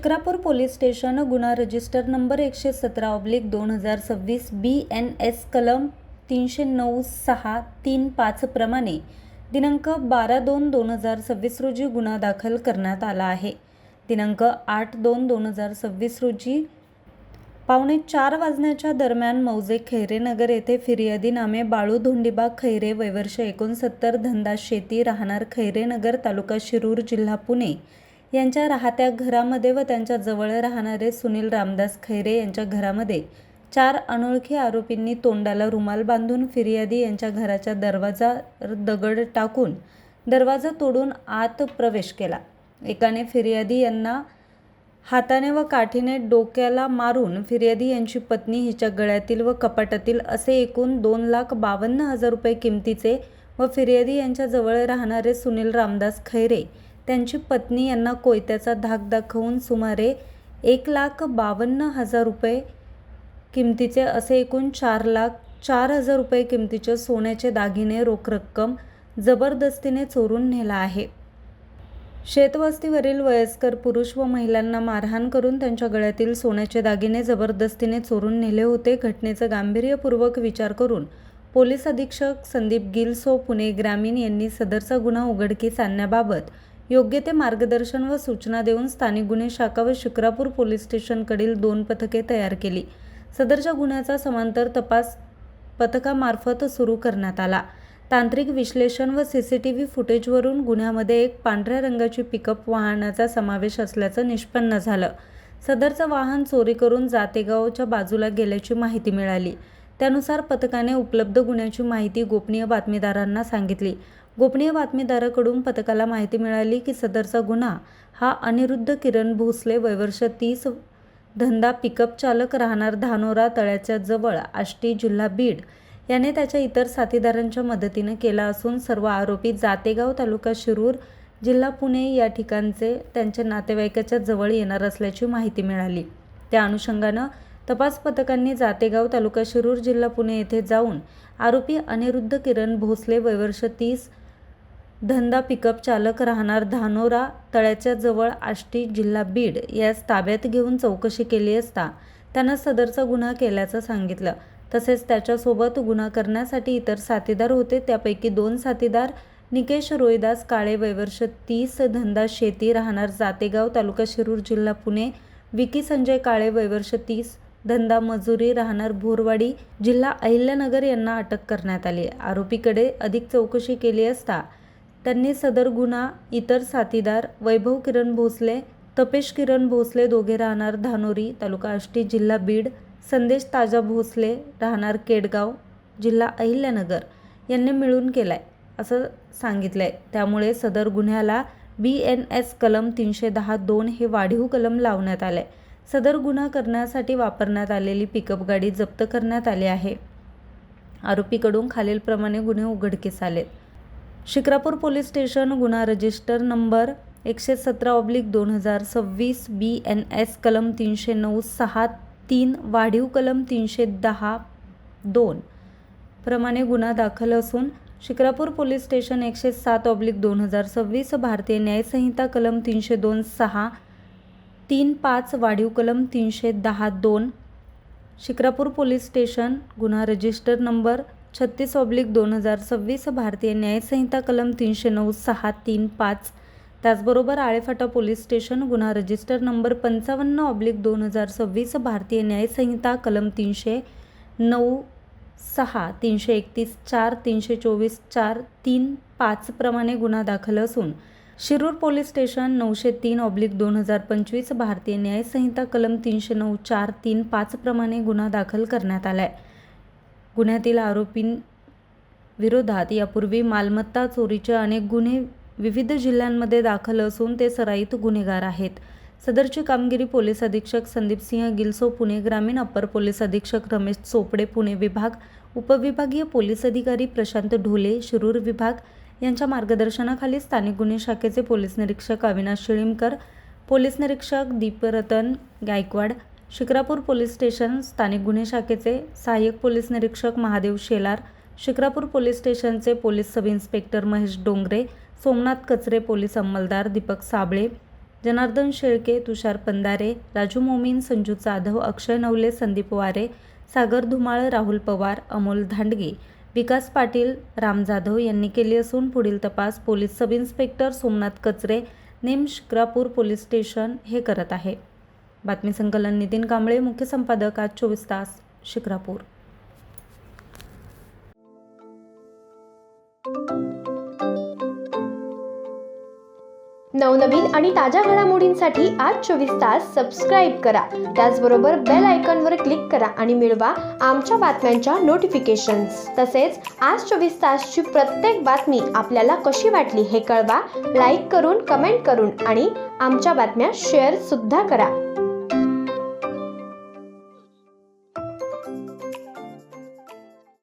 Shikrapur police station गुन्हा register number 117/2026 BNS कलम 309-6-35 प्रमाणे दिनांक 12/2/2026 रोजी गुन्हा दाखल करण्यात आला आहे. दिनांक 8/2/2026 रोजी 3:45 वाजण्याच्या दरम्यान मौजे खैरेनगर येथे फिर्यादी नामे बाळू धोंडीबा खैरे वय वर्ष 69 धंदा शेती राहणार खैरेनगर तालुका शिरूर जिल्हा पुणे यांच्या राहत्या घरामध्ये व त्यांच्या जवळ राहणारे सुनील रामदास खैरे यांच्या घरामध्ये 4 अनोळखी आरोपींनी तोंडाला रुमाल बांधून फिर्यादी यांच्या घराच्या दरवाजावर दगड टाकून दरवाजा तोडून आत प्रवेश केला. एकाने फिर्यादी यांना हाताने व काठीने डोक्याला मारून फिर्यादी यांची पत्नी हिच्या गळ्यातील व कपाटातील असे एकूण 2,52,000 रुपये किमतीचे व फिर्यादी यांच्या जवळ राहणारे सुनील रामदास खैरे त्यांची पत्नी यांना कोयत्याचा धाक दाखवून सुमारे 1,52,000 रुपये किमतीचे असे एकूण 4,04,000 रुपये किमतीचे सोन्याचे दागिने रोख रक्कम जबरदस्तीने चोरून नेला आहे. शेतवस्तीवरील वयस्कर पुरुष व महिलांना मारहाण करून त्यांच्या गळ्यातील सोन्याचे दागिने जबरदस्तीने चोरून नेले होते. घटनेचा गांभीर्यपूर्वक विचार करून पोलीस अधीक्षक संदीप गिलसो पुणे ग्रामीण यांनी सदरचा गुन्हा उघडकीस आणण्याबाबत योग्य ते मार्गदर्शन व सूचना देऊन स्थानिक गुन्हे शाखा व शिक्रापूर पोलीस स्टेशनकडील 2 पथके तयार केली. सदरच्या गुन्ह्याचा समांतर तपास पथकामार्फत सुरू करण्यात आला. तांत्रिक विश्लेषण व CCTV फुटेजवरून गुन्ह्यामध्ये एक पांढऱ्या रंगाची पिकअप वाहनाचा समावेश असल्याचं निष्पन्न झालं. सदरचं वाहन चोरी करून जातेगावच्या बाजूला गेल्याची माहिती मिळाली. त्यानुसार पथकाने उपलब्ध गुन्ह्याची माहिती गोपनीय बातमीदारांना सांगितली. गोपनीय बातमीदाराकडून पथकाला माहिती मिळाली की सदरचा गुन्हा हा अनिरुद्ध किरण भोसले वय वर्ष 30 धंदा पिकअप चालक राहणार धानोरा तळ्याच्या जवळ आष्टी जिल्हा बीड याने त्याच्या इतर साथीदारांच्या मदतीने केला असून सर्व आरोपी जातेगाव तालुका शिरूर जिल्हा पुणे या ठिकाणचे त्यांच्या नातेवाईकाच्या जवळ येणार असल्याची माहिती मिळाली. त्या अनुषंगानं तपास पथकांनी जातेगाव तालुका शिरूर जिल्हा पुणे येथे जाऊन आरोपी अनिरुद्ध किरण भोसले वय वर्ष 30 धंदा पिकअप चालक राहणार धानोरा तळ्याच्या जवळ आष्टी जिल्हा बीड यास ताब्यात घेऊन चौकशी केली असता त्यानं सदरचा गुन्हा केल्याचं सांगितलं. तसेच त्याच्यासोबत गुन्हा करण्यासाठी इतर साथीदार होते. त्यापैकी 2 साथीदार निकेश रोहिदास काळे वय वर्ष 30 धंदा शेती राहणार जातेगाव तालुका शिरूर जिल्हा पुणे, विकी संजय काळे वय वर्ष 30 धंदा मजुरी राहणार भोरवाडी जिल्हा अहिल्यानगर यांना अटक करण्यात आली. आरोपीकडे अधिक चौकशी केली असता त्यांनी सदर गुन्हा इतर साथीदार वैभव किरण भोसले, तपेश किरण भोसले दोघे राहणार धानोरी तालुका आष्टी जिल्हा बीड, संदेश ताजा भोसले राहणार केडगाव जिल्हा अहिल्यानगर यांनी मिळून केलाय असं सांगितलंय. त्यामुळे सदर गुन्ह्याला BNS कलम 310-2 हे वाढीव कलम लावण्यात आले. सदर गुन्हा करण्यासाठी वापरण्यात आलेली पिकअप गाडी जप्त करण्यात आली आहे. आरोपीकडून खालीलप्रमाणे गुन्हे उघडकीस आलेत. शिक्रापूर पोलीस स्टेशन गुन्हा रजिस्टर नंबर 117/2026 BNS कलम 309-6-3 वाढीव कलम 310-2 प्रमाणे गुन्हा दाखल असून शिक्रापूर पोलीस स्टेशन 107/2026 भारतीय न्याय संहिता कलम 302-6-3-5 वाढीव कलम 310-2 शिक्रापूर पोलीस स्टेशन गुन्हा रजिस्टर नंबर 36/2026 भारतीय न्याय संहिता कलम 309-6-3-5 त्याचबरोबर आळेफाटा पोलीस स्टेशन गुन्हा रजिस्टर नंबर 55/2026 भारतीय न्याय संहिता कलम 309-6, 331-4, 324-4-3-5 प्रमाणे गुन्हा दाखल असून शिरूर पोलीस स्टेशन 903/2025 भारतीय न्याय संहिता कलम 309-4-3-5 प्रमाणे गुन्हा दाखल करण्यात आलाय. गुन्ह्यातील आरोपींविरोधात यापूर्वी मालमत्ता चोरीचे अनेक गुन्हे विविध जिल्ह्यांमध्ये दाखल असून ते सराईत गुन्हेगार आहेत. सदरची कामगिरी पोलीस अधीक्षक संदीप सिंह गिलसो पुणे ग्रामीण, अप्पर पोलीस अधीक्षक रमेश चोपडे पुणे विभाग, उपविभागीय पोलीस अधिकारी प्रशांत ढोले शिरूर विभाग यांच्या मार्गदर्शनाखाली स्थानिक गुन्हे शाखेचे पोलीस निरीक्षक अविनाश शिळीमकर, पोलीस निरीक्षक दीपरतन गायकवाड, शिक्रापूर पोलीस स्टेशन स्थानिक गुन्हे शाखेचे सहाय्यक पोलीस निरीक्षक महादेव शेलार, शिक्रापूर पोलीस स्टेशनचे police sub inspector Mahesh Dongre, Somnath कचरे पोलीस अंमलदार दीपक साबळे, जनार्दन शेळके, तुषार पंधारे, राजू मोमीन, संजू जाधव, अक्षय नवले, संदीप वारे, सागर धुमाळ, राहुल पवार, अमोल धांडगे, विकास पाटील, राम जाधव यांनी केली असून पुढील तपास पोलीस सब इन्स्पेक्टर सोमनाथ कचरे, नेम शिक्रापूर पोलीस स्टेशन हे करत आहे. बातमी संकलन नितीन कांबळे, मुख्य संपादक, आज 24 तास, शिक्रापूर. नवनवीन आणि ताज्या घडामोडींसाठी आज 24 तास सबस्क्राईब करा. त्याचबरोबर बेल आयकॉनवर क्लिक करा आणि मिळवा आमच्या बातम्यांच्या नोटिफिकेशन्स. तसेच आज 24 तासची प्रत्येक बातमी आपल्याला कशी वाटली हे कळवा. लाईक करून, कमेंट करून आणि आमच्या बातम्या शेअर सुद्धा करा.